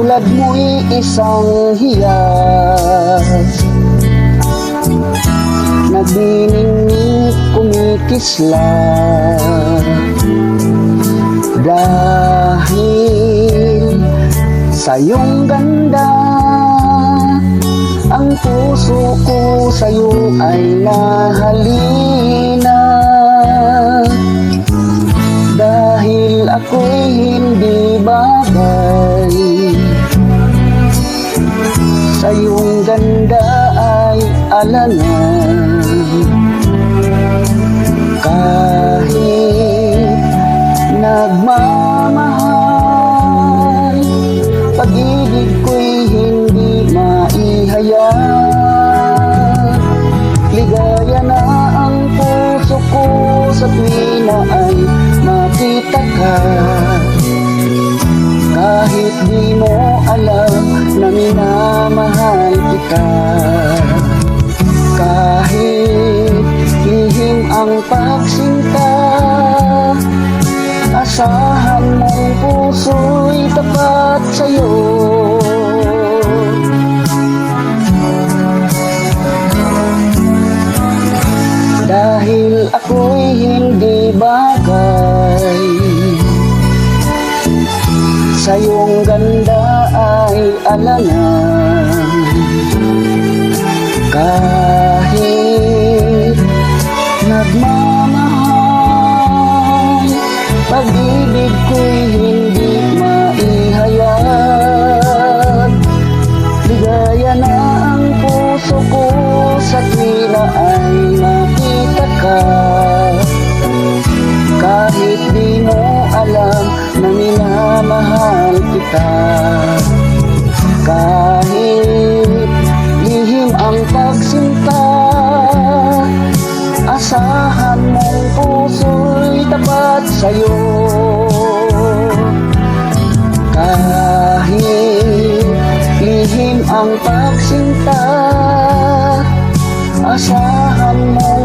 Tulad mo'y isang hiyas, nagniningning kumikislat. Dahil sa iyong ganda, ang puso ko sa'yo ay nahalina. Dahil ako'y hindi bagay, sa iyong ganda ay alangan. Kahit nagmamahal, pag-ibig ko'y hindi maihayag. Ligaya na ang puso ko sa tuwi na ay makita ka. Kahit di mo alam na minamahal kita, kahit lihim ang pagsinta, asahan mong puso'y tapat sa'yo. Dahil ako'y hindi bagay, sa iyong ganda ay alangan. Kahit nagmamahal, pag-ibig ko'y hindi maihayag. Ligaya na ang puso ko sa tuwi na ay makita ka. Kahit di mo alam na minamahal kita, kahit lihim ang pagsinta, asahan mong puso'y tapat sa'yo. Kahit lihim ang pagsinta, asahan mo